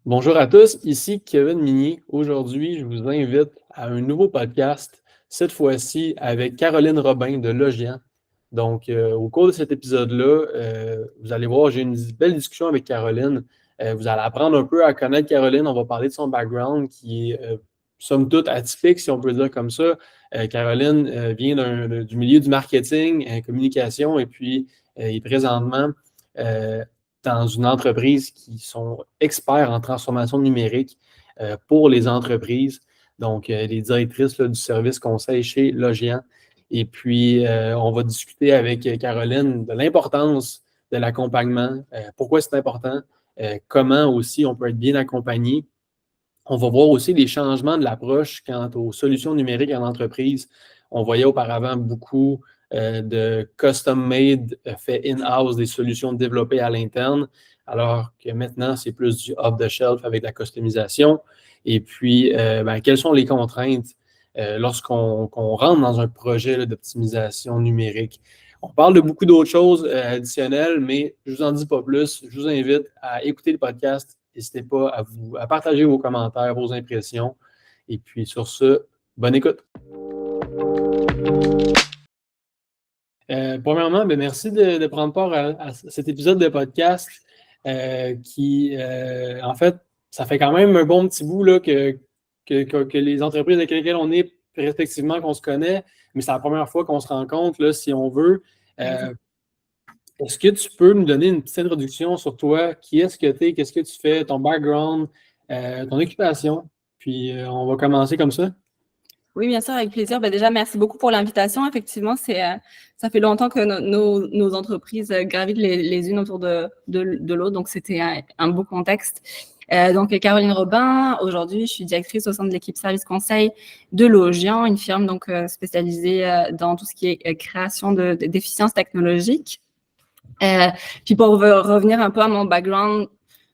Bonjour à tous, ici Kevin Minier. Aujourd'hui, je vous invite à un nouveau podcast, cette fois-ci avec Caroline Robin de Logian. Donc, au cours de cet épisode-là, vous allez voir, j'ai une belle discussion avec Caroline. Vous allez apprendre un peu à connaître Caroline. On va parler de son background qui est, somme toute, atypique, si on peut dire comme ça. Caroline vient du milieu du marketing, communication, et puis est présentement dans une entreprise qui sont experts en transformation numérique pour les entreprises. Donc, les directrices là, du service conseil chez Logian. Et puis, on va discuter avec Caroline de l'importance de l'accompagnement, pourquoi c'est important, comment aussi on peut être bien accompagné. On va voir aussi les changements de l'approche quant aux solutions numériques en entreprise. On voyait auparavant beaucoup de custom-made fait in-house, des solutions développées à l'interne, alors que maintenant, c'est plus du off-the-shelf avec la customisation. Et puis, quelles sont les contraintes lorsqu'on rentre dans un projet d'optimisation numérique? On parle de beaucoup d'autres choses additionnelles, mais je ne vous en dis pas plus. Je vous invite à écouter le podcast. N'hésitez pas à partager vos commentaires, vos impressions. Et puis sur ce, bonne écoute. Premièrement, merci de prendre part à cet épisode de podcast qui, en fait, ça fait quand même un bon petit bout là, que les entreprises avec lesquelles on est respectivement, qu'on se connaît, mais c'est la première fois qu'on se rencontre, là, si on veut. Est-ce que tu peux nous donner une petite introduction sur toi? Qui est-ce que tu es? Qu'est-ce que tu fais? Ton background, ton occupation? Puis, on va commencer comme ça. Oui, bien sûr, avec plaisir. Déjà, merci beaucoup pour l'invitation. Effectivement, ça fait longtemps que nos entreprises gravitent les unes autour de l'autre, donc c'était un beau contexte. Donc, Caroline Robin, aujourd'hui, je suis directrice au sein de l'équipe service conseil de Logian, une firme donc spécialisée dans tout ce qui est création d'efficience technologique. Puis pour revenir un peu à mon background,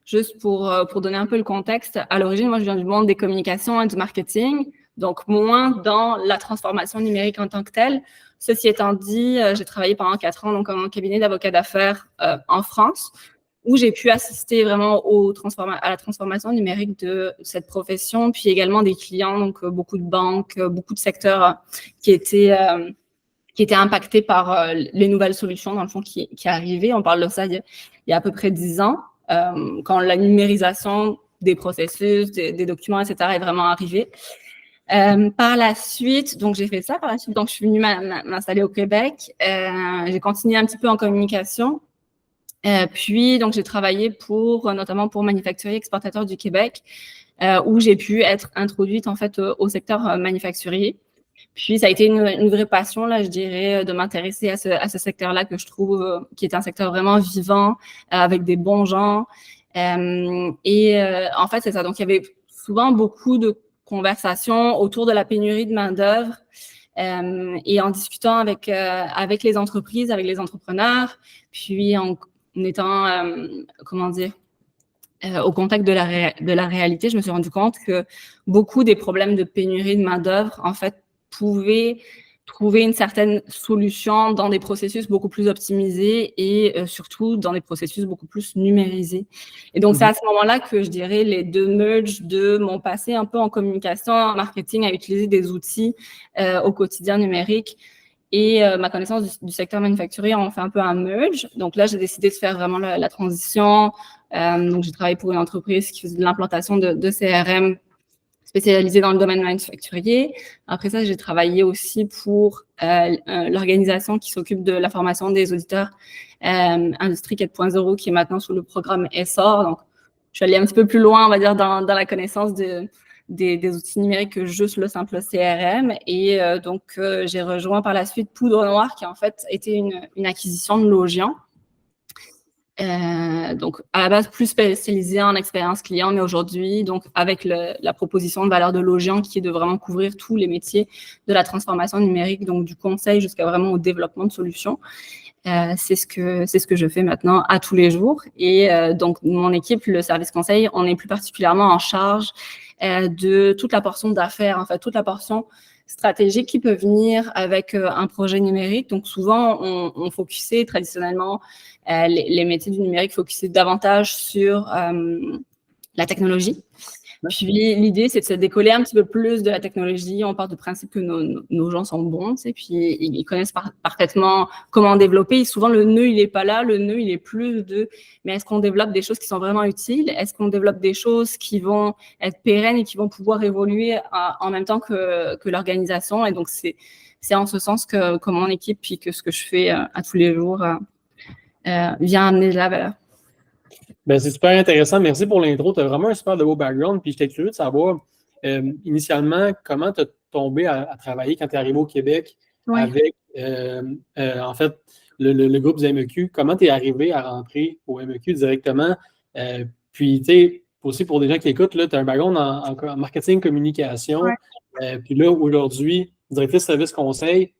juste pour donner un peu le contexte, à l'origine, moi, je viens du monde des communications et du marketing, donc moins dans la transformation numérique en tant que telle. Ceci étant dit, j'ai travaillé pendant 4 ans donc, en cabinet d'avocat d'affaires en France, où j'ai pu assister vraiment à la transformation numérique de cette profession, puis également des clients, donc beaucoup de banques, beaucoup de secteurs qui étaient impactés par les nouvelles solutions, dans le fond, qui arrivaient. On parle de ça il y a à peu près 10 ans, quand la numérisation des processus, des documents, etc., est vraiment arrivée. Par la suite, donc j'ai fait ça. Par la suite, donc je suis venue m'installer au Québec. J'ai continué un petit peu en communication. Puis, donc j'ai travaillé notamment pour Manufacturier Exportateur du Québec, où j'ai pu être introduite en fait au secteur manufacturier. Puis, ça a été une vraie passion, là, je dirais, de m'intéresser à ce secteur-là que je trouve qui est un secteur vraiment vivant, avec des bons gens. En fait, c'est ça. Donc, il y avait souvent beaucoup de conversations autour de la pénurie de main-d'œuvre. Et en discutant avec les entreprises, avec les entrepreneurs, puis en étant, au contact de la réalité, je me suis rendu compte que beaucoup des problèmes de pénurie de main-d'œuvre, en fait, pouvaient trouver une certaine solution dans des processus beaucoup plus optimisés et surtout dans des processus beaucoup plus numérisés. Et donc, c'est à ce moment-là que je dirais les deux merges de mon passé un peu en communication, en marketing, à utiliser des outils au quotidien numérique et ma connaissance du secteur manufacturier ont fait un peu un merge. Donc là, j'ai décidé de faire vraiment la transition. Donc, j'ai travaillé pour une entreprise qui faisait de l'implantation de CRM spécialisée dans le domaine manufacturier. Après ça, j'ai travaillé aussi pour l'organisation qui s'occupe de la formation des auditeurs Industrie 4.0, qui est maintenant sous le programme ESSOR. Donc, je suis allée un petit peu plus loin, on va dire, dans la connaissance des outils numériques que juste le simple CRM. Et donc, j'ai rejoint par la suite Poudre Noire, qui en fait était une acquisition de Logian. Donc, à la base, plus spécialisée en expérience client, mais aujourd'hui, donc, avec la proposition de valeur de Logian, qui est de vraiment couvrir tous les métiers de la transformation numérique, donc du conseil jusqu'à vraiment au développement de solutions. C'est ce que je fais maintenant à tous les jours. Et donc, mon équipe, le service conseil, on est plus particulièrement en charge de toute la portion d'affaires, en fait, toute la portion stratégique qui peut venir avec un projet numérique. Donc, souvent, on focusait traditionnellement les métiers du numérique focusaient davantage sur la technologie. Puis l'idée, c'est de se décoller un petit peu plus de la technologie. On part du principe que nos gens sont bons, tu sais, puis ils connaissent parfaitement comment développer. Et souvent, le nœud, il est pas là. Le nœud, il est plus mais est-ce qu'on développe des choses qui sont vraiment utiles? Est-ce qu'on développe des choses qui vont être pérennes et qui vont pouvoir évoluer en même temps que l'organisation? Et donc, c'est en ce sens que mon équipe, puis que ce que je fais à tous les jours vient amener de la valeur. Ben, c'est super intéressant. Merci pour l'intro. Tu as vraiment un super de beau background. Puis j'étais curieux de savoir, initialement, comment tu as tombé à travailler quand tu es arrivé au Québec avec, en fait, le groupe du MEQ. Comment tu es arrivé à rentrer au MEQ directement? Puis, tu sais, aussi pour des gens qui écoutent, tu as un background en marketing, communication. Puis là, aujourd'hui, directrice service conseil.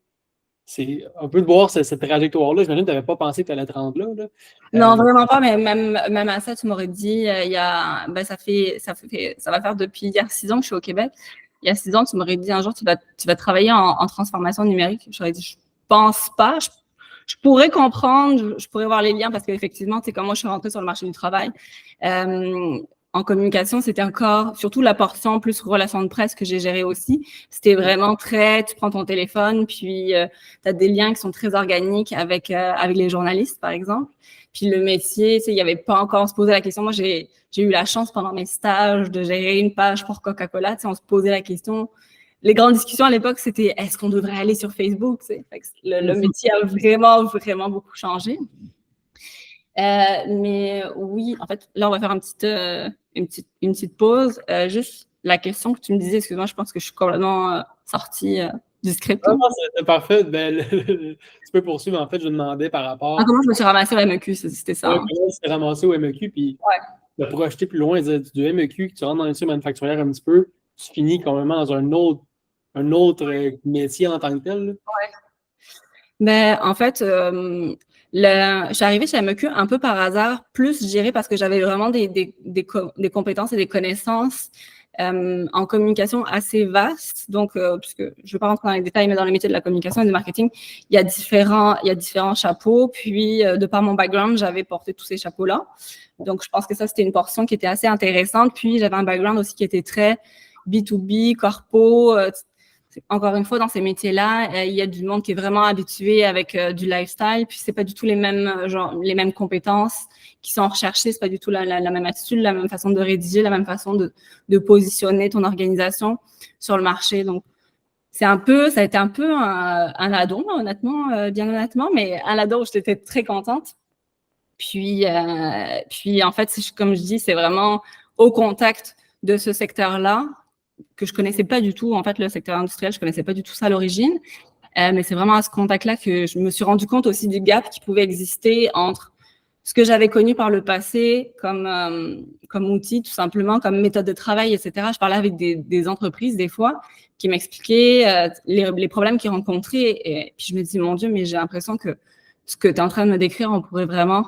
C'est un peu de voir cette trajectoire-là. J'imagine que tu n'avais pas pensé que tu allais te rendre là. Non, vraiment pas, mais même à ça, tu m'aurais dit, ça va faire depuis il y a 6 ans que je suis au Québec. Il y a 6 ans, tu m'aurais dit un jour, tu vas travailler en transformation numérique. J'aurais dit, je pense pas. Je pourrais comprendre, je pourrais voir les liens parce qu'effectivement, tu sais, comme moi, je suis rentrée sur le marché du travail. En communication, c'était encore, surtout la portion plus relation de presse que j'ai gérée aussi. C'était vraiment tu prends ton téléphone, puis tu as des liens qui sont très organiques avec les journalistes, par exemple. Puis le métier, tu sais, il n'y avait pas encore, on se posait la question. Moi, j'ai eu la chance pendant mes stages de gérer une page pour Coca-Cola. Tu sais, on se posait la question. Les grandes discussions à l'époque, c'était est-ce qu'on devrait aller sur Facebook? Tu sais. Le métier a vraiment, vraiment beaucoup changé. Mais oui, en fait, là, on va faire une petite pause. Juste la question que tu me disais, excuse-moi, je pense que je suis complètement sortie du script. Non, c'est parfait. Ben, tu peux poursuivre. En fait, je demandais par rapport. Comment je me suis ramassée au MEQ, c'était ça. Comment tu t'es ramassé au MEQ, puis de projeter plus loin, du MEQ, que tu rentres dans l'industrie manufacturière un petit peu, tu finis complètement dans un autre métier en tant que tel. Ouais. Ben, en fait, je suis arrivée chez MEQ un peu par hasard, plus je dirais parce que j'avais vraiment des compétences et des connaissances en communication assez vastes. Donc, puisque je ne vais pas rentrer dans les détails, mais dans les métiers de la communication et du marketing, il y a différents chapeaux. Puis, de par mon background, j'avais porté tous ces chapeaux-là. Donc, je pense que ça, c'était une portion qui était assez intéressante. Puis, j'avais un background aussi qui était très B2B, corpo. Encore une fois, dans ces métiers-là, il y a du monde qui est vraiment habitué avec du lifestyle, puis c'est pas du tout les mêmes compétences qui sont recherchées, c'est pas du tout la même attitude, la même façon de rédiger, la même façon de positionner ton organisation sur le marché. Donc, ça a été un peu un ladon, honnêtement, bien honnêtement, mais un ladon où j'étais très contente. Puis en fait, comme je dis, c'est vraiment au contact de ce secteur-là que je connaissais pas du tout, en fait, le secteur industriel, je connaissais pas du tout ça à l'origine. Mais c'est vraiment à ce contact-là que je me suis rendu compte aussi du gap qui pouvait exister entre ce que j'avais connu par le passé comme outil, tout simplement, comme méthode de travail, etc. Je parlais avec des entreprises, des fois, qui m'expliquaient les problèmes qu'ils rencontraient. Et puis je me dis, mon Dieu, mais j'ai l'impression que ce que tu es en train de me décrire, on pourrait vraiment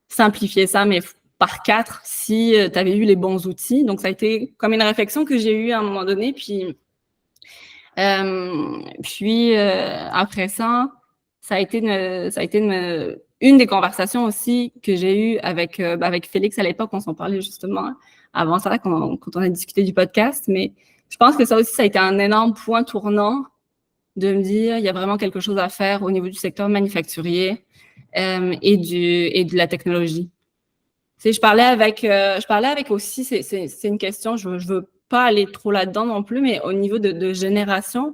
simplifier ça, mais par 4 si tu avais eu les bons outils. Donc, ça a été comme une réflexion que j'ai eue à un moment donné. Puis après ça a été une des conversations aussi que j'ai eues avec Félix à l'époque. On s'en parlait justement avant ça, quand on a discuté du podcast. Mais je pense que ça aussi, ça a été un énorme point tournant de me dire, il y a vraiment quelque chose à faire au niveau du secteur manufacturier et de la technologie. Tu sais, je parlais avec aussi, c'est une question, je veux pas aller trop là-dedans non plus, mais au niveau de génération,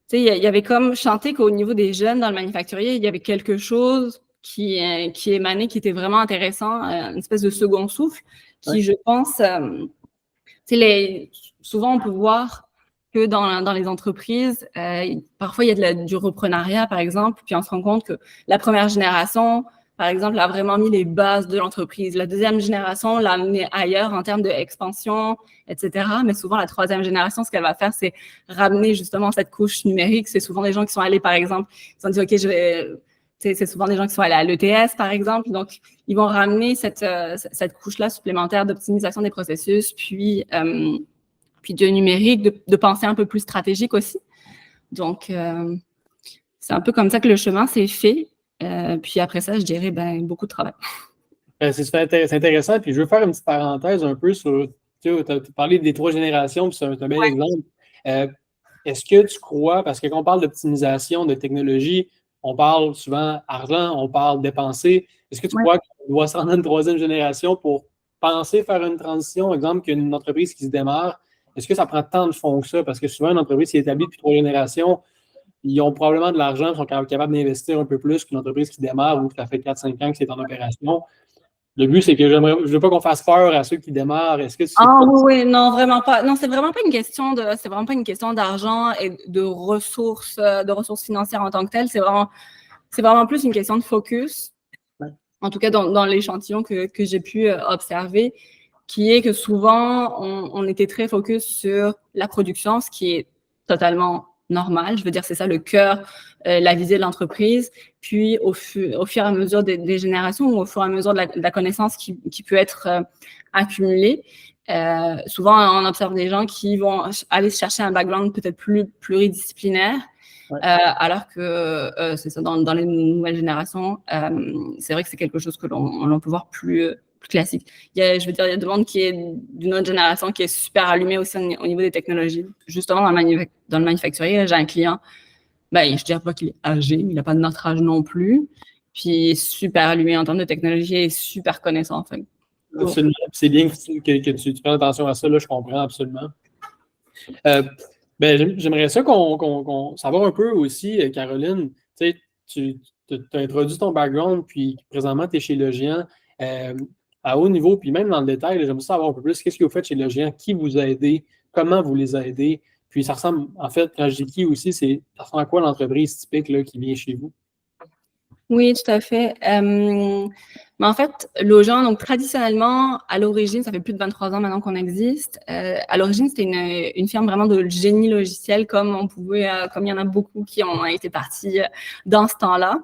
tu sais, il y avait comme chanté qu'au niveau des jeunes dans le manufacturier, il y avait quelque chose qui émanait, qui était vraiment intéressant, une espèce de second souffle, qui, je pense, tu sais, souvent on peut voir que dans les entreprises, parfois il y a du reprenariat, par exemple, puis on se rend compte que la première génération, par exemple, a vraiment mis les bases de l'entreprise. La deuxième génération l'a amené ailleurs en termes d'expansion, etc. Mais souvent, la troisième génération, ce qu'elle va faire, c'est ramener justement cette couche numérique. C'est souvent des gens qui sont allés, par exemple, ils se sont dit, OK, c'est souvent des gens qui sont allés à l'ETS, par exemple. Donc, ils vont ramener cette couche-là supplémentaire d'optimisation des processus, puis de numérique, de pensée un peu plus stratégique aussi. Donc, c'est un peu comme ça que le chemin s'est fait. Puis après ça, je dirais beaucoup de travail. C'est intéressant, puis je veux faire une petite parenthèse un peu sur, tu as parlé des 3 générations, puis c'est un bel exemple. Euh, Est-ce que tu crois, parce que quand on parle d'optimisation, de technologie, on parle souvent argent, on parle dépenser. Est-ce que tu Ouais. crois qu'on doit s'en aller une 3e génération pour penser faire une transition, exemple, qu'une entreprise qui se démarre, est-ce que ça prend tant de fonds que ça? Parce que souvent, une entreprise qui est établie depuis 3 générations, ils ont probablement de l'argent, sont capables d'investir un peu plus qu'une entreprise qui démarre ou que ça fait 4-5 ans que c'est en opération. Le but, c'est que je ne veux pas qu'on fasse peur à ceux qui démarrent. Est-ce que tu sais Ah pas? oui, non, vraiment pas. Non, c'est vraiment pas une question d'argent et de ressources financières en tant que telles. C'est vraiment plus une question de focus. Ouais. En tout cas, dans l'échantillon que j'ai pu observer, qui est que souvent, on était très focus sur la production, ce qui est totalement normal. Je veux dire, c'est ça le cœur, la visée de l'entreprise. Puis, au fur et à mesure des générations ou au fur et à mesure de la connaissance qui peut être accumulée, souvent, on observe des gens qui vont aller chercher un background peut-être plus pluridisciplinaire. Ouais. Alors que c'est ça, dans les nouvelles générations, c'est vrai que c'est quelque chose que l'on peut voir plus classique. Il y a des monde qui est d'une autre génération qui est super allumé aussi au niveau des technologies. Justement, dans le manufacturier, j'ai un client, je dirais pas qu'il est âgé, mais il n'a pas de notre âge non plus. Puis il est super allumé en termes de technologie et super connaissant. Fait. Absolument. C'est bien que tu prennes attention à ça, là, je comprends absolument. J'aimerais ça qu'on savoir un peu aussi, Caroline. Tu as introduit ton background, puis présentement, tu es chez Logient. À haut niveau, puis même dans le détail, j'aimerais savoir un peu plus qu'est-ce que vous faites chez Logient, qui vous a aidé, comment vous les aidez. Puis ça ressemble, en fait, quand je dis qui aussi, ça ressemble à quoi l'entreprise typique là, qui vient chez vous? Oui, tout à fait. Mais en fait, Logent, donc traditionnellement, à l'origine, ça fait plus de 23 ans maintenant qu'on existe. À l'origine, c'était une firme vraiment de génie logiciel, comme il y en a beaucoup qui ont été partis dans ce temps-là.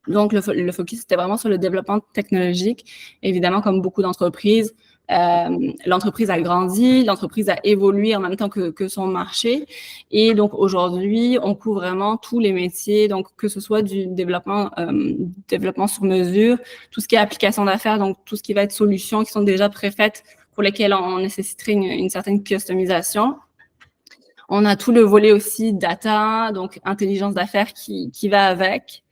Donc, le focus, c'était vraiment sur le développement technologique. Évidemment, comme beaucoup d'entreprises, l'entreprise a grandi, l'entreprise a évolué en même temps que son marché. Et donc, aujourd'hui, on couvre vraiment tous les métiers, donc que ce soit du développement sur mesure, tout ce qui est application d'affaires, donc tout ce qui va être solutions qui sont déjà préfaites pour lesquelles on nécessiterait une certaine customisation. On a tout le volet aussi data, donc intelligence d'affaires qui va avec.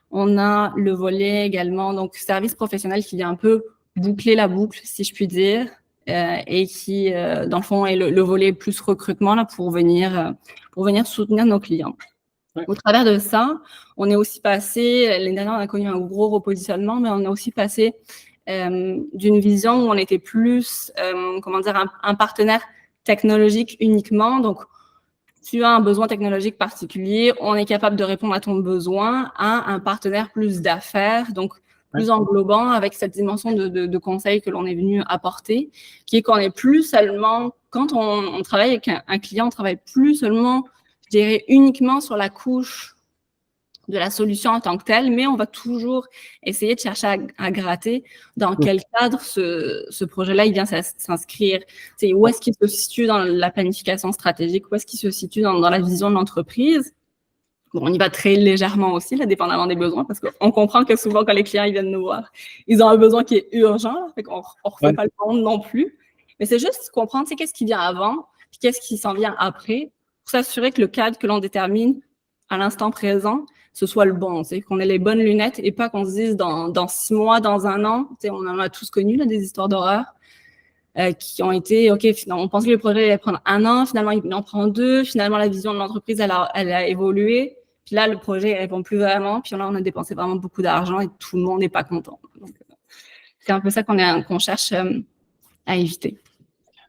On a le volet également, donc service professionnel qui vient un peu boucler la boucle, si je puis dire, et qui, dans le fond, est le volet plus recrutement là, pour venir soutenir nos clients. Ouais. Au travers de ça, on est aussi passé, l'année dernière, on a connu un gros repositionnement, mais on est aussi passé d'une vision où on était plus, un partenaire technologique uniquement. Donc, tu as un besoin technologique particulier, on est capable de répondre à ton besoin, à un partenaire plus d'affaires, donc plus englobant, avec cette dimension de conseil que l'on est venu apporter, qui est qu'on est plus seulement, quand on travaille avec un client, on travaille plus seulement, je dirais, uniquement sur la couche de la solution en tant que telle, mais on va toujours essayer de chercher à gratter dans quel cadre ce projet-là il vient s'inscrire. Où est-ce qu'il se situe dans la planification stratégique, où est-ce qu'il se situe dans la vision de l'entreprise. Bon, on y va très légèrement aussi, là, dépendamment des besoins, parce qu'on comprend que souvent, quand les clients ils viennent nous voir, ils ont un besoin qui est urgent, fait qu'on ne refait pas le monde non plus. Mais c'est juste comprendre qu'est-ce qui vient avant, puis qu'est-ce qui s'en vient après, pour s'assurer que le cadre que l'on détermine à l'instant présent, ce soit le bon, qu'on ait les bonnes lunettes et pas qu'on se dise dans 6 mois, dans 1 an, on en a tous connu, là, des histoires d'horreur qui ont été, OK, finalement, on pensait que le projet allait prendre 1 an, finalement, il en prend 2, finalement, la vision de l'entreprise, elle a évolué, puis là, le projet ne répond plus vraiment, puis là, on a dépensé vraiment beaucoup d'argent et tout le monde n'est pas content. Donc, c'est un peu ça qu'on cherche à éviter.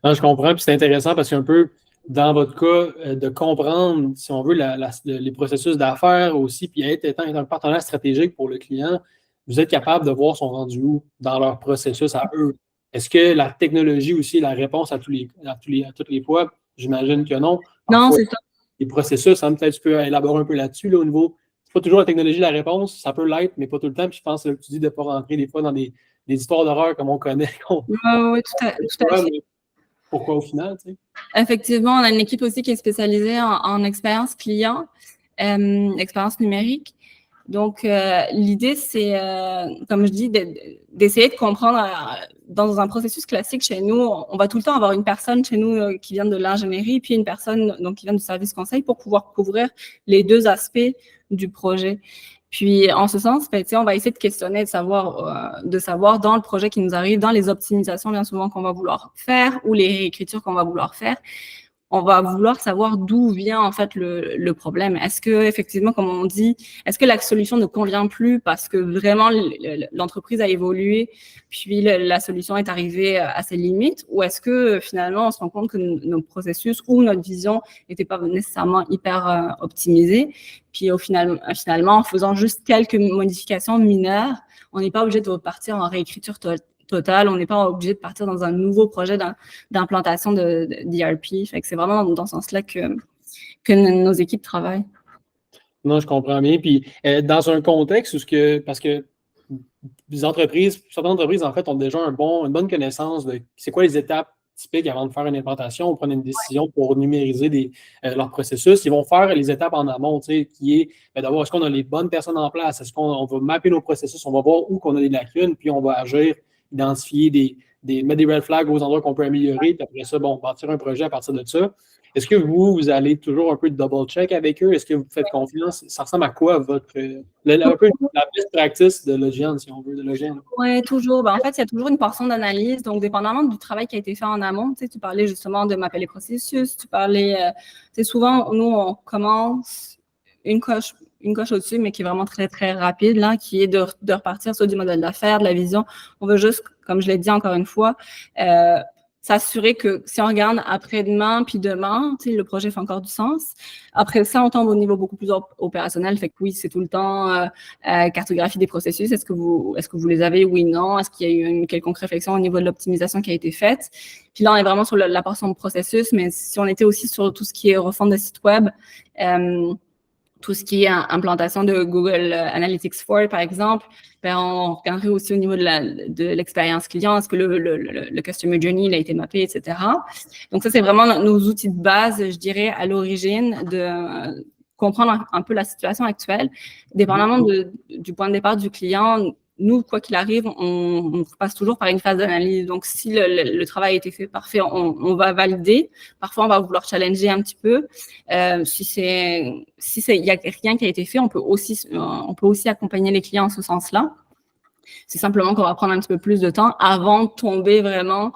Non, je comprends, puis c'est intéressant parce qu'un peu, dans votre cas, de comprendre, si on veut, les processus d'affaires aussi, puis étant un partenaire stratégique pour le client, vous êtes capable de voir son rendu où dans leur processus à eux. Est-ce que la technologie aussi est la réponse à toutes les fois? J'imagine que non. Non, c'est ça. Les processus, peut-être tu peux élaborer un peu là-dessus, là, au niveau. C'est pas toujours la technologie la réponse, ça peut l'être, mais pas tout le temps. Puis je pense que tu dis de ne pas rentrer des fois dans des histoires d'horreur comme on connaît. Oui, tout à fait. Pourquoi au final, tu sais? Effectivement, on a une équipe aussi qui est spécialisée en expérience client, expérience numérique. Donc, l'idée, c'est, comme je dis, d'essayer de comprendre. Dans un processus classique chez nous, on va tout le temps avoir une personne chez nous qui vient de l'ingénierie, puis une personne donc, qui vient du service conseil pour pouvoir couvrir les deux aspects du projet. Puis, en ce sens, ben, on va essayer de questionner, de savoir dans le projet qui nous arrive, dans les optimisations bien souvent qu'on va vouloir faire ou les réécritures qu'on va vouloir faire, on va vouloir savoir d'où vient en fait le problème. Est-ce que effectivement, comme on dit, est-ce que la solution ne convient plus parce que vraiment l'entreprise a évolué, puis la solution est arrivée à ses limites, ou est-ce que finalement on se rend compte que nos processus ou notre vision n'était pas nécessairement hyper optimisée, puis finalement en faisant juste quelques modifications mineures, on n'est pas obligé de repartir en réécriture totale. On n'est pas obligé de partir dans un nouveau projet d'implantation d'ERP. Fait que c'est vraiment dans ce sens-là que nos équipes travaillent. Non, je comprends bien. Puis, dans un contexte où parce que certaines entreprises, en fait, ont déjà une bonne connaissance de c'est quoi les étapes typiques avant de faire une implantation ou prendre une décision pour numériser leur processus. Ils vont faire les étapes en amont, qui est d'abord, est-ce qu'on a les bonnes personnes en place? Est-ce qu'on va mapper nos processus? On va voir où qu'on a des lacunes, puis on va agir, identifier mettre des red flags aux endroits qu'on peut améliorer, puis après ça, bâtir un projet à partir de ça. Est-ce que vous allez toujours un peu de double-check avec eux? Est-ce que vous faites confiance? Ça ressemble à quoi un peu la best practice de Logian, si on veut, de Logian? Oui, toujours. En fait, il y a toujours une portion d'analyse. Donc, dépendamment du travail qui a été fait en amont, tu parlais justement de mapper les processus, tu parlais, souvent, nous, on commence une coche au-dessus, mais qui est vraiment très, très rapide, là, qui est de repartir sur du modèle d'affaires, de la vision. On veut juste, comme je l'ai dit encore une fois, s'assurer que si on regarde après-demain puis demain, le projet fait encore du sens. Après ça, on tombe au niveau beaucoup plus opérationnel. Fait que oui, c'est tout le temps cartographie des processus. Est-ce que vous les avez? Oui, non. Est-ce qu'il y a eu une quelconque réflexion au niveau de l'optimisation qui a été faite? Puis là, on est vraiment sur la portion de processus, mais si on était aussi sur tout ce qui est refonte de site web, tout ce qui est implantation de Google Analytics 4, par exemple, on regarderait aussi au niveau de l'expérience client, est-ce que le Customer Journey il a été mappé, etc. Donc ça, c'est vraiment nos outils de base, je dirais, à l'origine de comprendre un peu la situation actuelle. Dépendamment du point de départ du client, nous, quoi qu'il arrive, on passe toujours par une phase d'analyse. Donc, si le travail a été fait parfait, on va valider. Parfois, on va vouloir challenger un petit peu. Si il y a rien qui a été fait, on peut aussi accompagner les clients en ce sens-là. C'est simplement qu'on va prendre un petit peu plus de temps avant de tomber vraiment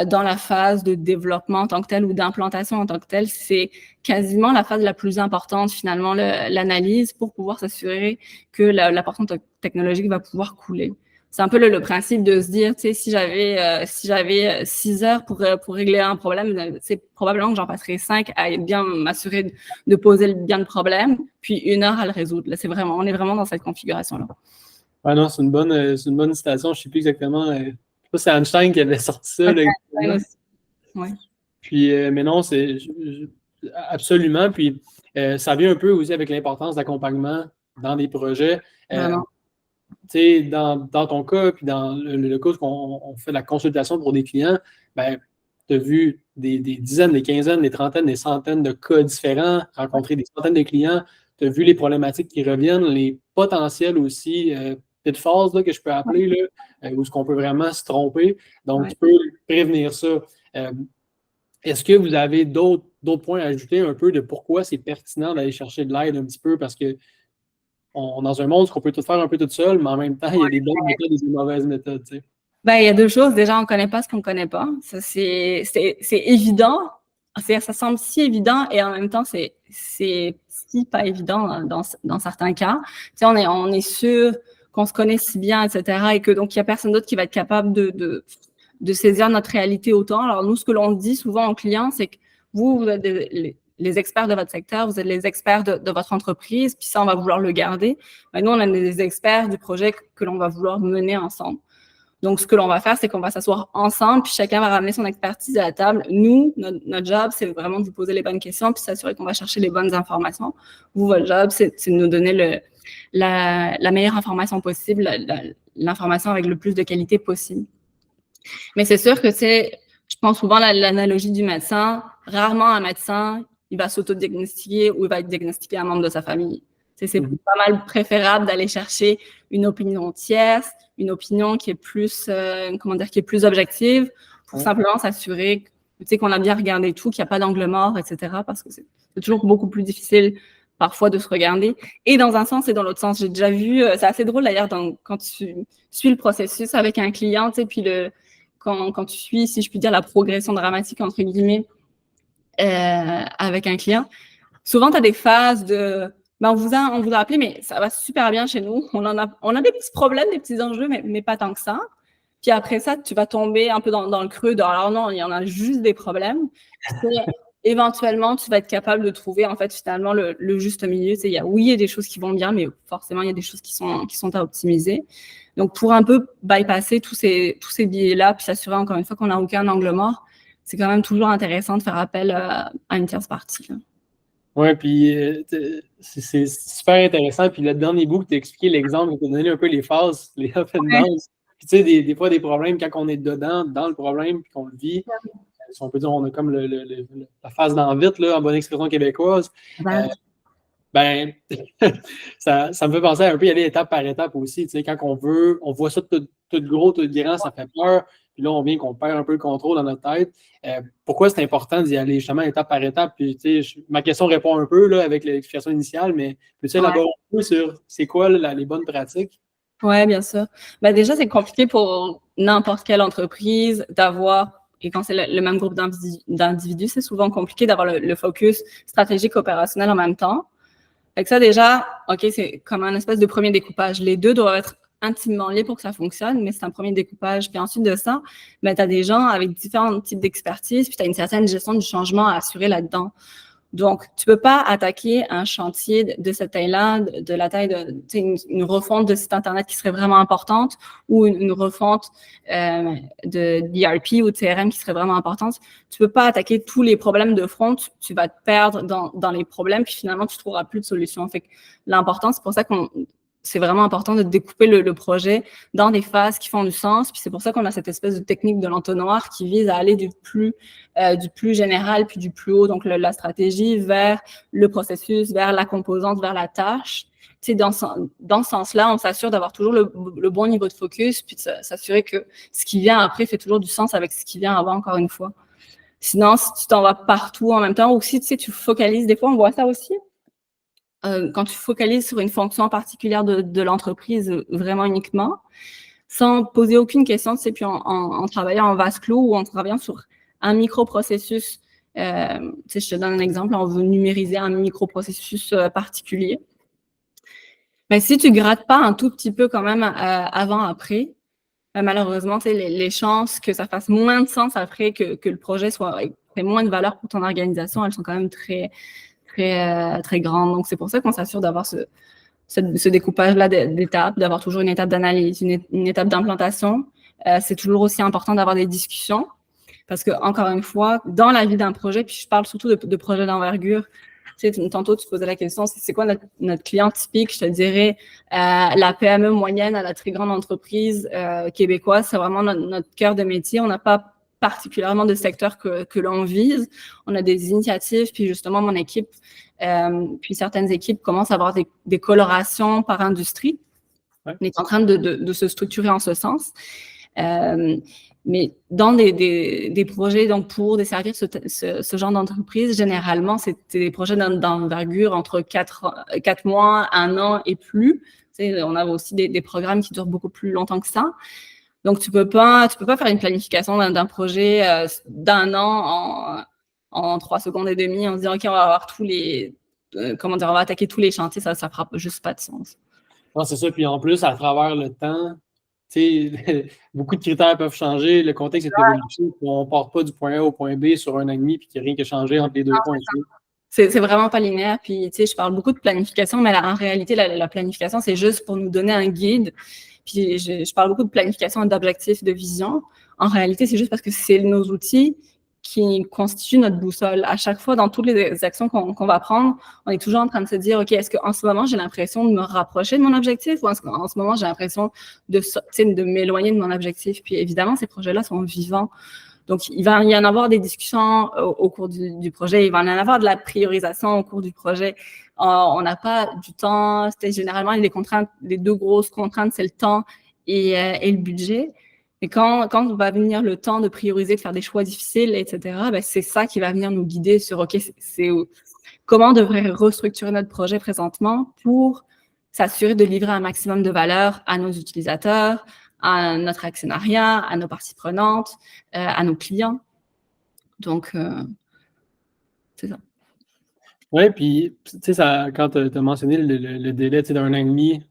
dans la phase de développement en tant que tel ou d'implantation en tant que tel. C'est quasiment la phase la plus importante, finalement, l'analyse pour pouvoir s'assurer que la portion technologique va pouvoir couler. C'est un peu le principe de se dire, tu sais, si j'avais 6 heures pour régler un problème, c'est probablement que j'en passerais 5 à bien m'assurer de poser bien le problème, puis 1 heure à le résoudre. Là, on est vraiment dans cette configuration-là. Ah non, c'est une bonne citation. Je ne sais plus exactement. Je ne sais pas si c'est Einstein qui avait sorti ça. Ouais. Puis, mais non, c'est absolument. Puis, ça vient un peu aussi avec l'importance d'accompagnement dans des projets. Dans ton cas, puis dans le cas où on fait la consultation pour des clients, tu as vu des dizaines, des quinzaines, des trentaines, des centaines de cas différents, rencontré des centaines de clients, tu as vu les problématiques qui reviennent, les potentiels aussi, pitfalls que je peux appeler, là, où est-ce qu'on peut vraiment se tromper. Donc, tu peux prévenir ça. Est-ce que vous avez d'autres points à ajouter un peu de pourquoi c'est pertinent d'aller chercher de l'aide un petit peu? Parce que dans un monde où on peut tout faire un peu tout seul, mais en même temps, il y a des bonnes méthodes et des mauvaises méthodes. Tu sais. Il y a deux choses. Déjà, on ne connaît pas ce qu'on ne connaît pas. Ça, c'est évident. Ça semble si évident et en même temps, c'est si pas évident dans certains cas. Tu sais, on est sûr qu'on se connaît si bien, etc. et que donc, il n'y a personne d'autre qui va être capable de saisir notre réalité autant. Alors, nous, ce que l'on dit souvent aux clients, c'est que vous êtes les experts de votre secteur, vous êtes les experts de votre entreprise, puis ça, on va vouloir le garder. Mais nous, on est des experts du projet que l'on va vouloir mener ensemble. Donc, ce que l'on va faire, c'est qu'on va s'asseoir ensemble, puis chacun va ramener son expertise à la table. Nous, notre job, c'est vraiment de vous poser les bonnes questions, puis s'assurer qu'on va chercher les bonnes informations. Vous, votre job, c'est de nous donner la meilleure information possible, l'information avec le plus de qualité possible. Mais c'est sûr que je pense souvent à l'analogie du médecin. Rarement, un médecin, il va s'auto-diagnostiquer ou il va diagnostiquer un membre de sa famille. C'est pas mal préférable d'aller chercher une opinion tierce, une opinion qui est plus, qui est plus objective, pour simplement s'assurer qu'on a bien regardé tout, qu'il n'y a pas d'angle mort, etc. Parce que c'est toujours beaucoup plus difficile parfois de se regarder. Et dans un sens et dans l'autre sens. J'ai déjà vu, c'est assez drôle d'ailleurs, quand tu suis le processus avec un client, puis quand tu suis, si je puis dire, la progression dramatique, entre guillemets, avec un client, souvent, tu as des phases de on vous a appelé, mais ça va super bien chez nous. On a des petits problèmes, des petits enjeux, mais pas tant que ça. Puis après ça, tu vas tomber un peu dans le creux de alors non, il y en a juste des problèmes. Éventuellement, tu vas être capable de trouver en fait finalement le juste milieu. Il y a des choses qui vont bien, mais forcément, il y a des choses qui sont à optimiser. Donc, pour un peu bypasser tous ces biais-là, puis s'assurer encore une fois qu'on n'a aucun angle mort, c'est quand même toujours intéressant de faire appel à une tierce partie. Oui, puis c'est super intéressant. Puis le dernier bout que tu as expliqué, l'exemple, tu as donné un peu les phases, les up and downs. Puis tu sais, des fois, des problèmes, quand on est dedans, dans le problème, puis qu'on le vit, si on peut dire, on a comme la phase dans vite, là, en bonne expression québécoise. Ça me fait penser à un peu y aller étape par étape aussi. Tu sais, quand on voit ça tout gros, tout grand, ça fait peur. Puis là, on vient qu'on perd un peu le contrôle dans notre tête. Pourquoi c'est important d'y aller justement étape par étape? Puis, tu sais, ma question répond un peu là, avec l'explication initiale, mais peux-tu élaborer un peu sur c'est quoi les bonnes pratiques? Oui, bien sûr. Déjà, c'est compliqué pour n'importe quelle entreprise d'avoir, et quand c'est le même groupe d'individus, c'est souvent compliqué d'avoir le focus stratégique opérationnel en même temps. Avec ça, déjà, OK, c'est comme un espèce de premier découpage. Les deux doivent être intimement liés pour que ça fonctionne, mais c'est un premier découpage. Puis ensuite de ça, tu as des gens avec différents types d'expertise, puis tu as une certaine gestion du changement à assurer là-dedans. Donc, tu peux pas attaquer un chantier de cette taille-là, de la taille une refonte de site Internet qui serait vraiment importante ou une refonte d'ERP ou de CRM qui serait vraiment importante. Tu peux pas attaquer tous les problèmes de front. Tu vas te perdre dans les problèmes puis finalement, tu trouveras plus de solution. Fait que l'important, c'est pour ça c'est vraiment important de découper le projet dans des phases qui font du sens. Puis c'est pour ça qu'on a cette espèce de technique de l'entonnoir qui vise à aller du plus général puis du plus haut, donc la stratégie vers le processus, vers la composante, vers la tâche. Tu sais, dans ce sens-là, on s'assure d'avoir toujours le bon niveau de focus puis de s'assurer que ce qui vient après fait toujours du sens avec ce qui vient avant, encore une fois. Sinon, si tu t'en vas partout en même temps ou si tu focalises, des fois, on voit ça aussi. Quand tu focalises sur une fonction particulière de l'entreprise vraiment uniquement, sans poser aucune question, puis en travaillant en vase clos ou en travaillant sur un microprocessus. Je te donne un exemple, on veut numériser un microprocessus particulier. Mais si tu grattes pas un tout petit peu quand même avant-après, malheureusement, les chances que ça fasse moins de sens après que le projet ait moins de valeur pour ton organisation, elles sont quand même très grande. Donc, c'est pour ça qu'on s'assure d'avoir ce découpage-là d'étapes, d'avoir toujours une étape d'analyse, une étape d'implantation. C'est toujours aussi important d'avoir des discussions parce que, encore une fois, dans la vie d'un projet, puis je parle surtout de projets d'envergure, tu sais, tantôt, tu posais la question, c'est quoi notre client typique? Je te dirais, la PME moyenne à la très grande entreprise québécoise, c'est vraiment notre cœur de métier. On n'a pas particulièrement de secteur que l'on vise. On a des initiatives, puis justement, mon équipe, puis certaines équipes commencent à avoir des colorations par industrie. Ouais. On est en train de se structurer en ce sens. Mais dans des projets, donc pour desservir ce genre d'entreprise, généralement, c'est des projets d'envergure entre 4 mois, 1 an et plus. Tu sais, on a aussi des programmes qui durent beaucoup plus longtemps que ça. Donc, tu peux pas faire une planification d'un projet d'1 an en 3 secondes et demie en se disant, OK, on va avoir on va attaquer tous les chantiers. Ça fera juste pas de sens. Non, c'est ça. Puis en plus, à travers le temps, tu sais, beaucoup de critères peuvent changer. Le contexte est évolutif. On ne part pas du point A au point B sur 1 an et demi puis qu'il n'y a rien qui a changé entre les deux points. C'est vraiment pas linéaire. Puis, tu sais, je parle beaucoup de planification, mais en réalité, la planification, c'est juste pour nous donner un guide. Puis, je parle beaucoup de planification et d'objectifs, de vision. En réalité, c'est juste parce que c'est nos outils qui constituent notre boussole. À chaque fois, dans toutes les actions qu'on va prendre, on est toujours en train de se dire, OK, est-ce qu'en ce moment, j'ai l'impression de me rapprocher de mon objectif ou est-ce qu'en ce moment, j'ai l'impression de m'éloigner de mon objectif? Puis, évidemment, ces projets-là sont vivants. Donc, il va y en avoir des discussions au cours du projet. Il va y en avoir de la priorisation au cours du projet. On n'a pas du temps. C'était généralement les deux grosses contraintes, c'est le temps et le budget. Et quand va venir le temps de prioriser, de faire des choix difficiles, etc., ben c'est ça qui va venir nous guider sur, OK, comment on devrait restructurer notre projet présentement pour s'assurer de livrer un maximum de valeur à nos utilisateurs, à notre actionnariat, à nos parties prenantes, à nos clients. Donc, c'est ça. Oui, puis, tu sais, quand tu as mentionné le délai d'1 an et demi,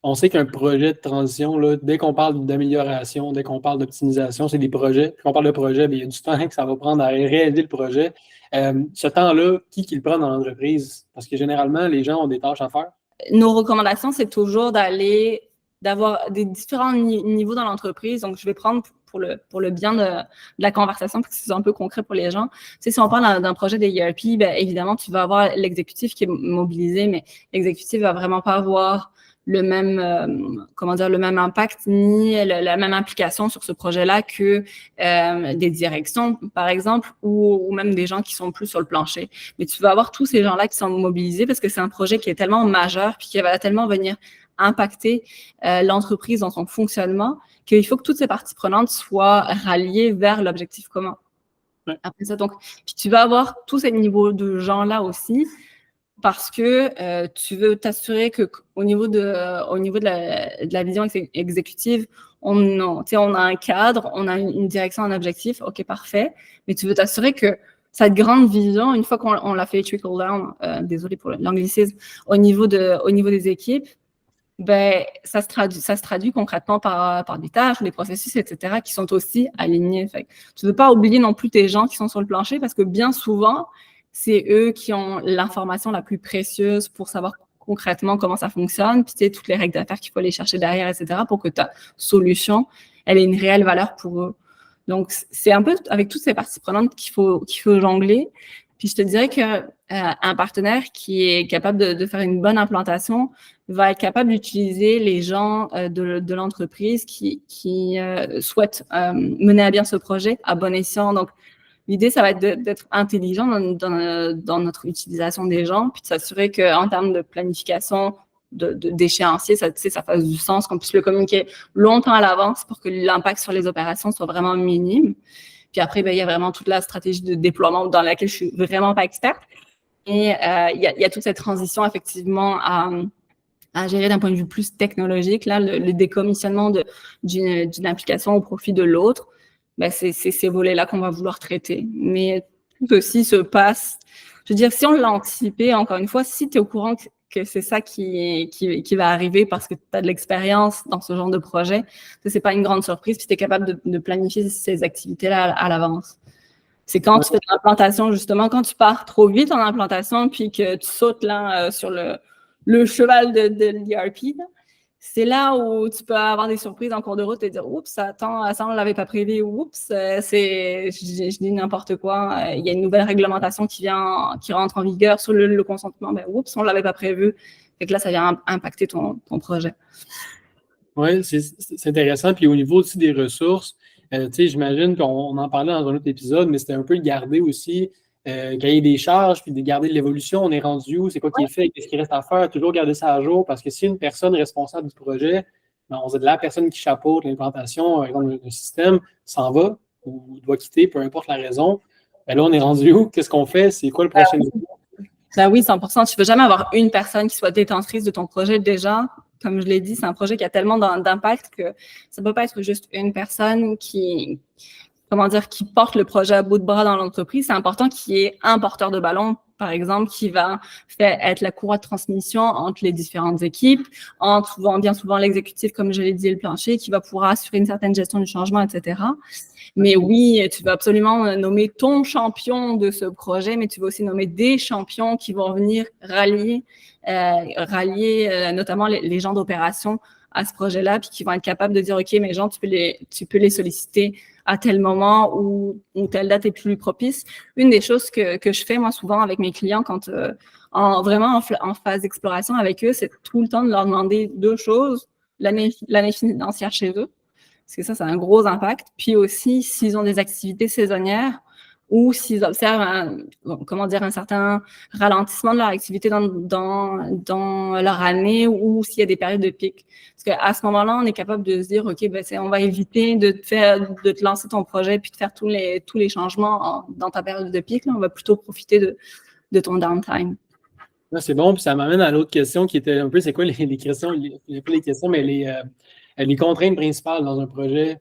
on sait qu'un projet de transition, là, dès qu'on parle d'amélioration, dès qu'on parle d'optimisation, c'est des projets. Puis quand on parle de projet, bien, il y a du temps que ça va prendre à réaliser le projet. Ce temps-là, qui le prend dans l'entreprise? Parce que généralement, les gens ont des tâches à faire. Nos recommandations, c'est toujours d'avoir des différents niveaux dans l'entreprise. Donc, je vais prendre pour le bien de la conversation, parce que c'est un peu concret pour les gens. Tu sais, si on parle d'un projet des ERP, bien, évidemment, tu vas avoir l'exécutif qui est mobilisé, mais l'exécutif va vraiment pas avoir le même impact ni la même implication sur ce projet-là que des directions, par exemple, ou même des gens qui sont plus sur le plancher. Mais tu vas avoir tous ces gens-là qui sont mobilisés parce que c'est un projet qui est tellement majeur puis qui va tellement venir impacter l'entreprise dans son fonctionnement qu'il faut que toutes ces parties prenantes soient ralliées vers l'objectif commun. Ouais. Après ça, donc, puis tu vas avoir tous ces niveaux de gens-là aussi, parce que tu veux t'assurer qu'au niveau de la vision exécutive, on a un cadre, on a une direction, un objectif, OK, parfait, mais tu veux t'assurer que cette grande vision, une fois qu'on l'a fait trickle down, désolé pour l'anglicisme, au niveau des équipes, ben ça se traduit concrètement par des tâches ou des processus, etc., qui sont aussi alignés. Fait que tu veux pas oublier non plus tes gens qui sont sur le plancher, parce que bien souvent, c'est eux qui ont l'information la plus précieuse pour savoir concrètement comment ça fonctionne, puis tu sais, toutes les règles d'affaires qu'il faut aller chercher derrière, etc., pour que ta solution, elle ait une réelle valeur pour eux. Donc, c'est un peu avec toutes ces parties prenantes qu'il faut jongler. Puis je te dirais qu'un partenaire qui est capable de faire une bonne implantation va être capable d'utiliser les gens de l'entreprise qui souhaitent mener à bien ce projet à bon escient. Donc, l'idée, ça va être d'être intelligent dans notre utilisation des gens, puis de s'assurer qu'en termes de planification, d'échéancier, ça fasse du sens, qu'on puisse le communiquer longtemps à l'avance pour que l'impact sur les opérations soit vraiment minime. Puis après, ben, il y a vraiment toute la stratégie de déploiement dans laquelle je suis vraiment pas experte. Et il y a toute cette transition, effectivement, à gérer d'un point de vue plus technologique. Là, le décommissionnement d'une application au profit de l'autre, ben, c'est ces volets-là qu'on va vouloir traiter. Mais tout aussi se passe. Je veux dire, si on l'a anticipé, encore une fois, si tu es au courant que c'est ça qui va arriver parce que tu as de l'expérience dans ce genre de projet, c'est pas une grande surprise, puis tu es capable de planifier ces activités-là à l'avance. C'est quand tu fais de l'implantation, justement, quand tu pars trop vite en implantation, puis que tu sautes là sur le cheval de l'ERP, c'est là où tu peux avoir des surprises en cours de route et dire « Oups, attends, ça, on ne l'avait pas prévu. Oups, je dis n'importe quoi. Il y a une nouvelle réglementation qui rentre en vigueur sur le consentement. Ben, oups, on ne l'avait pas prévu. » Fait que là, ça vient impacter ton projet. Oui, c'est intéressant. Puis au niveau aussi des ressources, tu sais, j'imagine qu'on en parlait dans un autre épisode, mais c'était un peu de garder aussi cahier des charges, puis de garder l'évolution, on est rendu où, c'est quoi qui est fait, qu'est-ce qui reste à faire, toujours garder ça à jour, parce que si une personne responsable du projet, ben, on sait de la personne qui chapeaute l'implantation, par exemple, le système, s'en va ou doit quitter, peu importe la raison, ben là, on est rendu où, qu'est-ce qu'on fait, c'est quoi le prochain niveau? Ben oui, 100%. Tu ne veux jamais avoir une personne qui soit détentrice de ton projet déjà. Comme je l'ai dit, c'est un projet qui a tellement d'impact que ça ne peut pas être juste une personne qui porte le projet à bout de bras dans l'entreprise. C'est important qu'il y ait un porteur de ballon, par exemple, qui va être la courroie de transmission entre les différentes équipes, bien souvent l'exécutif, comme je l'ai dit, et le plancher, qui va pouvoir assurer une certaine gestion du changement, etc. Mais oui, tu vas absolument nommer ton champion de ce projet, mais tu vas aussi nommer des champions qui vont venir rallier notamment les gens d'opération à ce projet-là, puis qui vont être capables de dire, OK, mes gens, tu peux les solliciter à tel moment ou telle date est plus propice. Une des choses que je fais, moi, souvent avec mes clients, quand vraiment en phase d'exploration avec eux, c'est tout le temps de leur demander deux choses. L'année financière chez eux, parce que ça a un gros impact. Puis aussi, s'ils ont des activités saisonnières, ou s'ils observent un certain ralentissement de leur activité dans leur année, ou s'il y a des périodes de pic. Parce qu'à ce moment-là, on est capable de se dire, OK, on va éviter de te lancer ton projet puis de faire tous les changements dans ta période de pic. Là. On va plutôt profiter de ton downtime. C'est bon, puis ça m'amène à l'autre question qui était un peu, c'est quoi les questions, pas les questions, mais les contraintes principales dans un projet?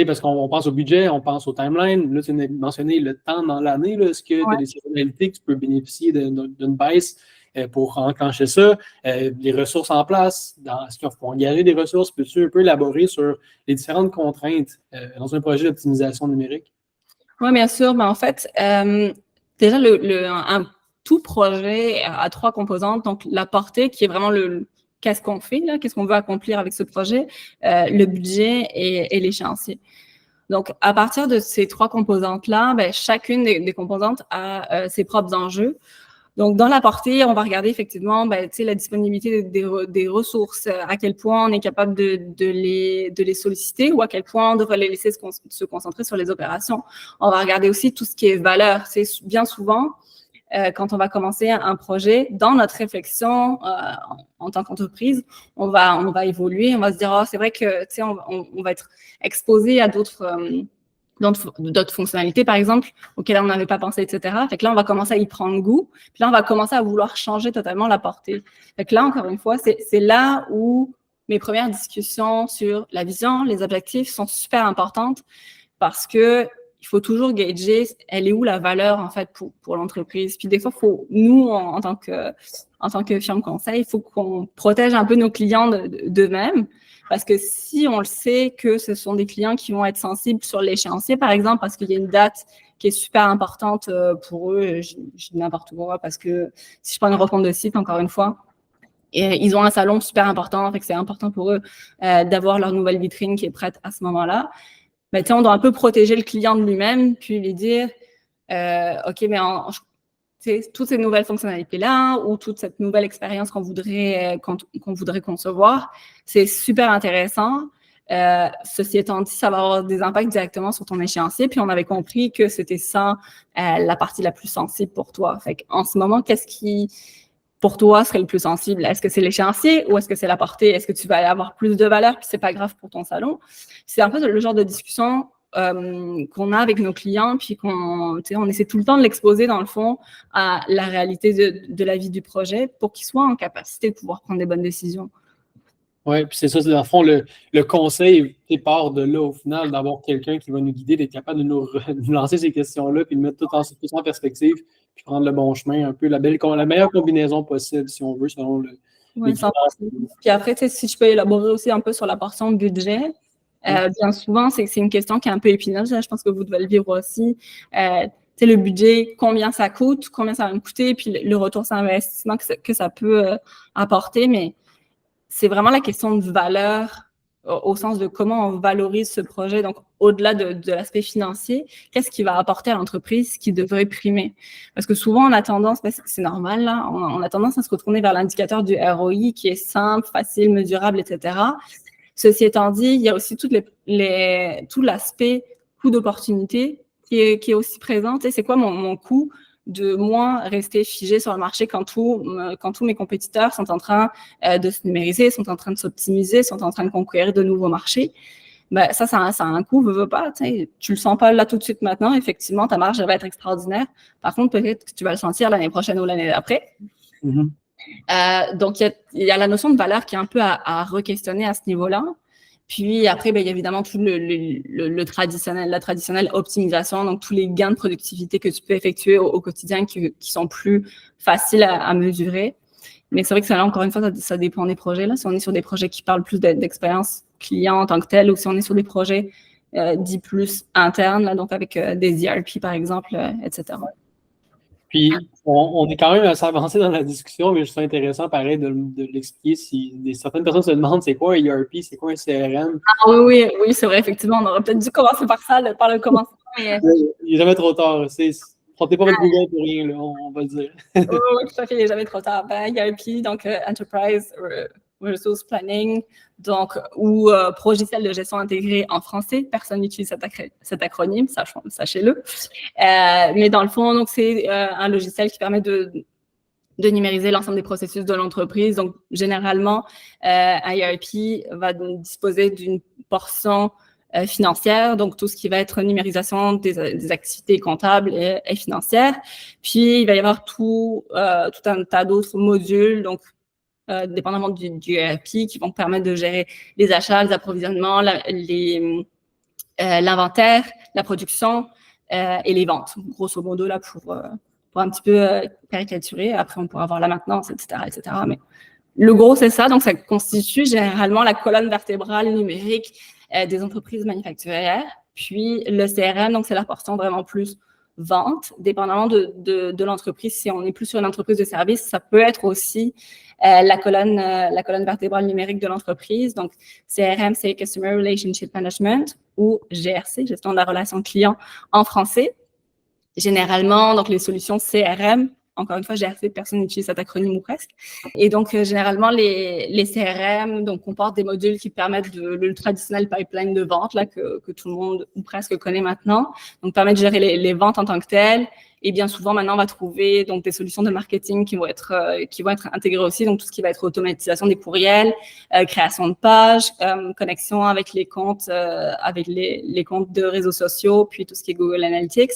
Parce qu'on pense au budget, on pense au timeline. Là, tu as mentionné le temps dans l'année. Est-ce que tu as des saisonnalités que tu peux bénéficier d'une baisse pour enclencher ça? Les ressources en place, est-ce qu'il faut engager des ressources? Peux-tu un peu élaborer sur les différentes contraintes dans un projet d'optimisation numérique? Oui, bien sûr. En fait, déjà, un tout projet a 3 composantes. Donc, la portée, qui est vraiment qu'est-ce qu'on fait, là, qu'est-ce qu'on veut accomplir avec ce projet, le budget et l'échéancier. Donc, à partir de ces 3 composantes-là, chacune des composantes a ses propres enjeux. Donc, dans la portée, on va regarder effectivement la disponibilité des ressources, à quel point on est capable de les solliciter ou à quel point on devrait les laisser se concentrer sur les opérations. On va regarder aussi tout ce qui est valeur. C'est bien souvent, quand on va commencer un projet, dans notre réflexion en tant qu'entreprise, on va évoluer, on va se dire, oh, c'est vrai que on va être exposé à d'autres fonctionnalités, par exemple, auxquelles on n'avait pas pensé, etc. Fait que là, on va commencer à y prendre goût. Puis là, on va commencer à vouloir changer totalement la portée. Fait que là, encore une fois, c'est là où mes premières discussions sur la vision, les objectifs sont super importantes parce que il faut toujours gager, elle est où la valeur, en fait, pour l'entreprise. Puis des fois, nous, en tant que firme conseil, il faut qu'on protège un peu nos clients d'eux-mêmes. Parce que si on le sait que ce sont des clients qui vont être sensibles sur l'échéancier, par exemple, parce qu'il y a une date qui est super importante pour eux, je dis n'importe quoi, parce que si je prends une refonte de site, encore une fois, et ils ont un salon super important, fait que c'est important pour eux d'avoir leur nouvelle vitrine qui est prête à ce moment-là. On doit un peu protéger le client de lui-même, puis lui dire, OK, mais toutes ces nouvelles fonctionnalités-là ou toute cette nouvelle expérience qu'on voudrait concevoir, c'est super intéressant. Ceci étant dit, ça va avoir des impacts directement sur ton échéancier, puis on avait compris que c'était ça la partie la plus sensible pour toi. Fait qu'en ce moment, qu'est-ce qui, pour toi, serait le plus sensible? Est-ce que c'est l'échéancier ou est-ce que c'est la portée? Est-ce que tu vas avoir plus de valeur puis c'est pas grave pour ton salon? C'est un peu le genre de discussion qu'on a avec nos clients, puis on essaie tout le temps de l'exposer, dans le fond, à la réalité de la vie du projet pour qu'ils soient en capacité de pouvoir prendre des bonnes décisions. Oui, puis c'est ça, dans le fond, le conseil part de là, au final, d'avoir quelqu'un qui va nous guider, d'être capable de nous lancer ces questions-là, puis de mettre tout en perspective, puis prendre le bon chemin, un peu la meilleure combinaison possible, si on veut, selon le. Oui, puis après, si je peux élaborer aussi un peu sur la portion budget, bien souvent, c'est une question qui est un peu épineuse. Je pense que vous devez le vivre aussi. Le budget, combien ça coûte, combien ça va me coûter, puis le retour sur investissement que ça peut apporter. Mais c'est vraiment la question de valeur au sens de comment on valorise ce projet. Donc, au-delà de l'aspect financier, qu'est-ce qui va apporter à l'entreprise qui devrait primer? Parce que souvent, on a tendance, c'est normal, là, on a tendance à se retourner vers l'indicateur du ROI qui est simple, facile, mesurable, etc. Ceci étant dit, il y a aussi tout l'aspect coût d'opportunité qui est aussi présent. C'est quoi mon coût de moi rester figé sur le marché quand tous mes compétiteurs sont en train de se numériser, sont en train de s'optimiser, sont en train de conquérir de nouveaux marchés? Ça a un coût, veux pas. Tu le sens pas là tout de suite maintenant. Effectivement, ta marge va être extraordinaire. Par contre, peut-être que tu vas le sentir l'année prochaine ou l'année d'après. Mm-hmm. Donc, il y a la notion de valeur qui est un peu à re-questionner à ce niveau-là. Puis après, il y a évidemment tout la traditionnelle optimisation, donc tous les gains de productivité que tu peux effectuer au quotidien qui sont plus faciles à mesurer. Mais c'est vrai que ça, là, encore une fois, ça dépend des projets. Là. Si on est sur des projets qui parlent plus d'expérience client en tant que tel, ou si on est sur des projets dits plus internes, là, donc avec des ERP, par exemple, etc. Puis, on est quand même assez avancé dans la discussion, mais je trouve intéressant, pareil, de l'expliquer si certaines personnes se demandent c'est quoi un ERP, c'est quoi un CRM. Ah oui, c'est vrai, effectivement. On aurait peut-être dû commencer par ça, par le commencement. Mais... Il n'est jamais trop tard. Frottez pas votre Google pour rien, là, on va le dire. Oui, tout à fait, il n'est jamais trop tard. ERP, donc Enterprise Resource Planning, donc, ou Progiciel de gestion intégrée en français. Personne n'utilise cet acronyme, sachez-le. Mais dans le fond, donc, c'est un logiciel qui permet de numériser l'ensemble des processus de l'entreprise. Donc, généralement, un ERP va disposer d'une portion financière, donc tout ce qui va être numérisation des activités comptables et financières. Puis, il va y avoir tout un tas d'autres modules, donc dépendamment du ERP, qui vont permettre de gérer les achats, les approvisionnements, l'inventaire, la production et les ventes, grosso modo, là, pour un petit peu caricaturer. Après, on pourra voir la maintenance, etc., etc. Mais le gros, c'est ça. Donc, ça constitue généralement la colonne vertébrale numérique des entreprises manufacturières. Puis, le CRM, donc, c'est la portion vraiment plus vente, dépendamment de l'entreprise. Si on est plus sur une entreprise de service, ça peut être aussi la colonne vertébrale numérique de l'entreprise. Donc, CRM, c'est Customer Relationship Management, ou GRC, gestion de la relation client en français. Généralement, donc les solutions CRM, encore une fois, GRC, personne n'utilise cet acronyme ou presque. Et donc, généralement, les CRM donc, comportent des modules qui permettent le traditionnel pipeline de vente là, que tout le monde ou presque connaît maintenant. Donc, permettent de gérer les ventes en tant que telles. Et bien souvent, maintenant, on va trouver donc, des solutions de marketing qui vont être intégrées aussi. Donc, tout ce qui va être automatisation des courriels, création de pages, connexion avec les comptes, les comptes de réseaux sociaux, puis tout ce qui est Google Analytics.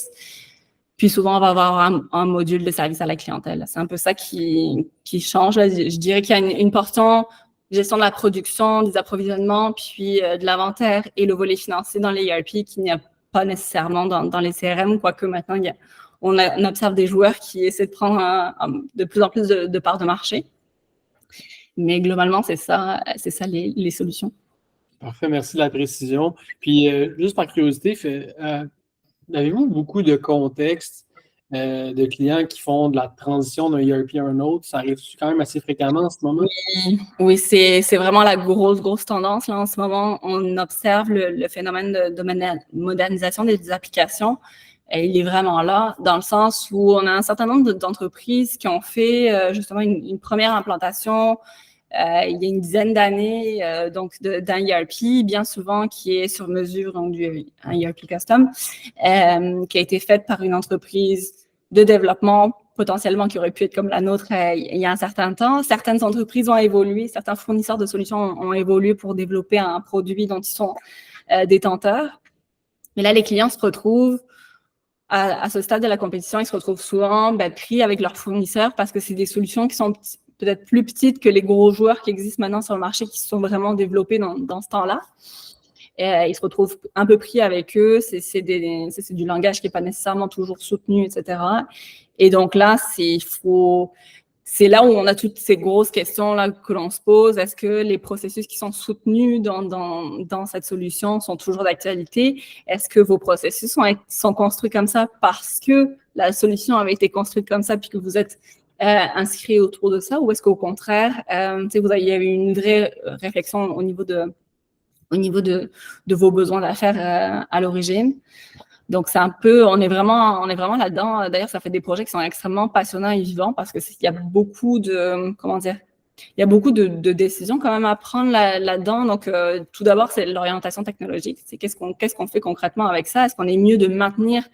Puis souvent, on va avoir un module de service à la clientèle. C'est un peu ça qui change. Je dirais qu'il y a une portion gestion de la production, des approvisionnements, puis de l'inventaire et le volet financier dans les ERP qu'il n'y a pas nécessairement dans les CRM, quoique maintenant, on observe des joueurs qui essaient de prendre de plus en plus de parts de marché. Mais globalement, c'est ça les solutions. Parfait, merci de la précision. Puis, juste par curiosité, avez-vous beaucoup de contextes de clients qui font de la transition d'un ERP à un autre? Ça arrive quand même assez fréquemment en ce moment? Oui, c'est vraiment la grosse tendance. Là, en ce moment, on observe le phénomène de modernisation des applications. Et il est vraiment là, dans le sens où on a un certain nombre d'entreprises qui ont fait justement une première implantation il y a une dizaine d'années, donc d'un ERP, bien souvent qui est sur mesure, donc un ERP custom, qui a été fait par une entreprise de développement potentiellement qui aurait pu être comme la nôtre il y a un certain temps. Certaines entreprises ont évolué, certains fournisseurs de solutions ont évolué pour développer un produit dont ils sont détenteurs. Mais là, les clients se retrouvent à ce stade de la compétition, ils se retrouvent souvent pris avec leurs fournisseurs parce que c'est des solutions qui sont peut-être plus petites que les gros joueurs qui existent maintenant sur le marché, qui se sont vraiment développés dans ce temps-là. Ils se retrouvent un peu pris avec eux. C'est du langage qui n'est pas nécessairement toujours soutenu, etc. Et donc là, c'est là où on a toutes ces grosses questions là que l'on se pose. Est-ce que les processus qui sont soutenus dans cette solution sont toujours d'actualité? Est-ce que vos processus sont construits comme ça parce que la solution avait été construite comme ça puis que vous êtes inscrit autour de ça, ou est-ce qu'au contraire, il y a eu une vraie réflexion au niveau de vos besoins d'affaires à l'origine? Donc, c'est un peu, on est vraiment là-dedans. D'ailleurs, ça fait des projets qui sont extrêmement passionnants et vivants parce que il y a beaucoup de, il y a beaucoup de décisions quand même à prendre là-dedans. Donc, tout d'abord, c'est l'orientation technologique. C'est qu'est-ce qu'on fait concrètement avec ça? Est-ce qu'on est mieux de maintenir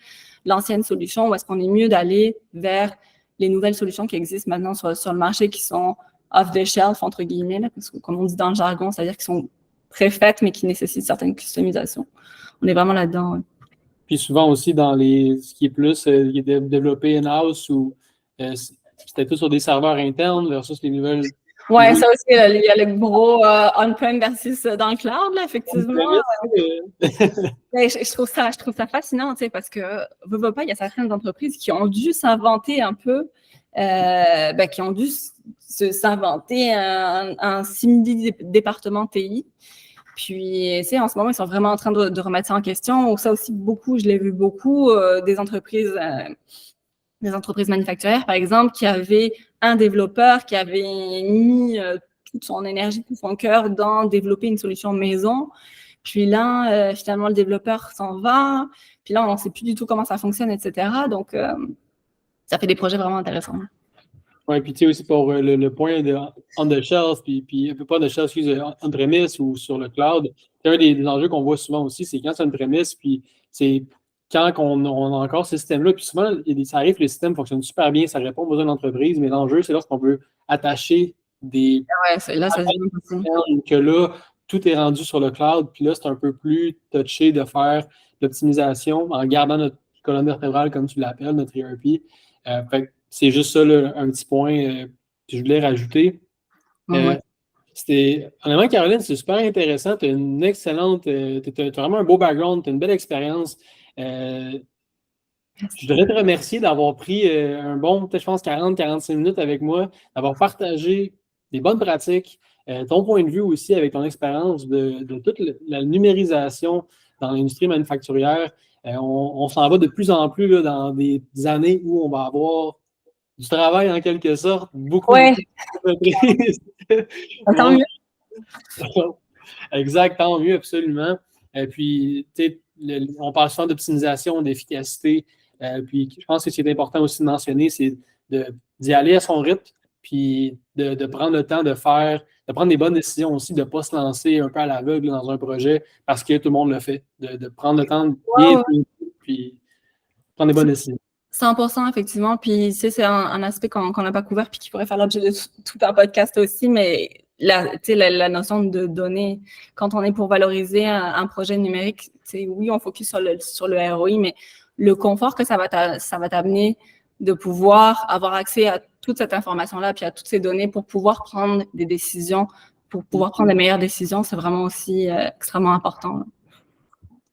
l'ancienne solution ou est-ce qu'on est mieux d'aller vers les nouvelles solutions qui existent maintenant sur le marché qui sont off the shelf, entre guillemets, là, parce que, comme on dit dans le jargon, c'est-à-dire qui sont préfaites mais qui nécessitent certaines customisations. On est vraiment là-dedans. Ouais. Puis souvent aussi dans ce qui est plus qui est développé in-house ou c'était tout sur des serveurs internes versus les nouvelles. Oui, ça aussi, il y a le gros on-prem versus dans le cloud, là, effectivement. Je trouve ça fascinant, parce que, veux pas, il y a certaines entreprises qui ont dû s'inventer un peu, qui ont dû s'inventer un simili-département TI. Puis, en ce moment, ils sont vraiment en train de remettre ça en question. Ou ça aussi, je l'ai vu beaucoup, des entreprises manufacturières, par exemple, qui avaient un développeur qui avait mis toute son énergie, tout son cœur dans développer une solution maison. Puis là, finalement, le développeur s'en va. Puis là, on ne sait plus du tout comment ça fonctionne, etc. Donc, ça fait des projets vraiment intéressants. Ouais, puis tu sais aussi pour le point de on the shelf, puis un peu pas on the shelf, excuse, on-premise ou sur le cloud, c'est un des enjeux qu'on voit souvent aussi, c'est quand c'est on-premise, puis c'est quand on a encore ce système-là, puis souvent, ça arrive que le système fonctionne super bien, ça répond aux besoins de l'entreprise, mais l'enjeu, c'est lorsqu'on veut attacher des Ouais, là, ça se vient aussi. que là, tout est rendu sur le cloud, puis là, c'est un peu plus touché de faire l'optimisation en gardant notre colonne vertébrale, comme tu l'appelles, notre ERP. Fait que c'est juste ça, là, un petit point que je voulais rajouter. Ouais. Honnêtement, Caroline, c'est super intéressant. Tu as une excellente, t'as vraiment un beau background, tu as une belle expérience. Je voudrais te remercier d'avoir pris un bon, peut-être, je pense, 40-45 minutes avec moi, d'avoir partagé des bonnes pratiques, ton point de vue aussi avec ton expérience de toute la numérisation dans l'industrie manufacturière. On s'en va de plus en plus là, dans des années où on va avoir du travail en quelque sorte, beaucoup, Ouais, beaucoup d'entreprises. tant mieux. Exact, tant mieux, absolument. Puis, tu sais, on parle souvent d'optimisation, d'efficacité. Puis, je pense que ce qui est important aussi de mentionner, c'est d'y aller à son rythme, puis de prendre le temps de prendre des bonnes décisions aussi, de ne pas se lancer un peu à l'aveugle dans un projet parce que tout le monde le fait. De prendre le temps de bien, Ouais, ouais. puis prendre des bonnes décisions. 100%, effectivement. Puis, tu sais, c'est un aspect qu'on n'a pas couvert puis qui pourrait faire l'objet de tout un podcast aussi. Mais la notion de données, quand on est pour valoriser un projet numérique, oui, on focus sur le ROI, mais le confort que ça va t'amener de pouvoir avoir accès à toute cette information-là puis à toutes ces données pour pouvoir prendre des décisions, pour pouvoir prendre les meilleures décisions, c'est vraiment aussi extrêmement important.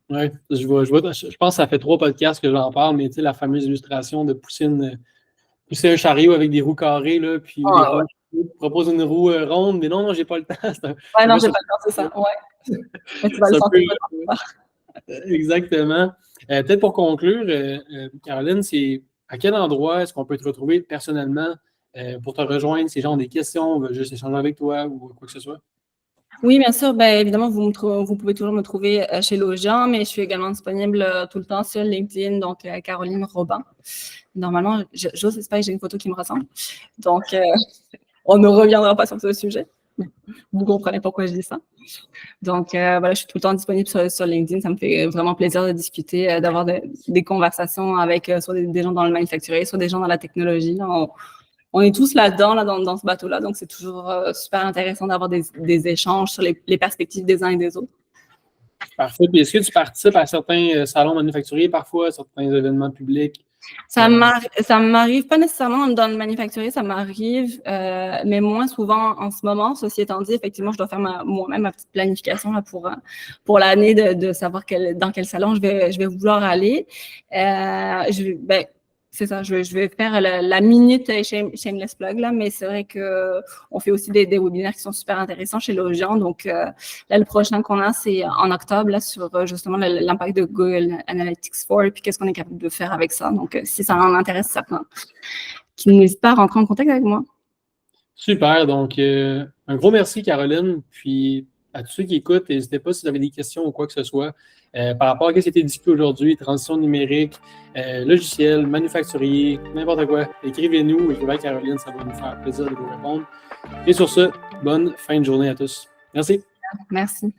Oui, je pense que ça fait 3 podcasts que j'en parle, mais tu sais, la fameuse illustration de pousser un chariot avec des roues carrées, là, puis des Ouais, roues, propose une roue ronde, mais non, j'ai pas le temps. ouais, non, peu j'ai sur- pas le temps, c'est ça. Ouais. Mais tu vas le c'est un sentir. exactement. Peut-être pour conclure, Caroline, c'est à quel endroit est-ce qu'on peut te retrouver personnellement pour te rejoindre? Si gens ont des questions, on veut juste échanger avec toi ou quoi que ce soit. Oui, bien sûr. Ben, évidemment, vous pouvez toujours me trouver chez Logian, mais je suis également disponible tout le temps sur LinkedIn, donc Caroline Robin. Normalement, j'ose espérer que j'ai une photo qui me ressemble. Donc, on ne reviendra pas sur ce sujet. Vous comprenez pourquoi je dis ça. Donc, voilà, je suis tout le temps disponible sur LinkedIn. Ça me fait vraiment plaisir de discuter, d'avoir des conversations avec soit des gens dans le manufacturier, soit des gens dans la technologie. Là, on est tous là-dedans, dans ce bateau-là. Donc, c'est toujours super intéressant d'avoir des échanges sur les perspectives des uns et des autres. Parfait. Puis est-ce que tu participes à certains salons manufacturiers parfois, à certains événements publics? Ça m'arrive pas nécessairement dans le manufacturier, ça m'arrive, mais moins souvent en ce moment. Ceci étant dit, effectivement, je dois faire moi-même ma petite planification là, pour l'année de savoir dans quel salon je vais vouloir aller. C'est ça, je vais faire la minute shameless plug là, mais c'est vrai que on fait aussi des webinaires qui sont super intéressants chez Logian. Donc là, le prochain qu'on a, c'est en octobre là sur justement l'impact de Google Analytics 4 puis qu'est-ce qu'on est capable de faire avec ça. Donc si ça en intéresse certains, qui n'hésitent pas à rentrer en contact avec moi. Super. Donc, un gros merci, Caroline. Puis, à tous ceux qui écoutent, n'hésitez pas si vous avez des questions ou quoi que ce soit par rapport à ce qui a été discuté aujourd'hui, transition numérique, logiciel, manufacturier, n'importe quoi. Écrivez-nous, écrivez à Caroline, ça va nous faire plaisir de vous répondre. Et sur ce, bonne fin de journée à tous. Merci. Merci.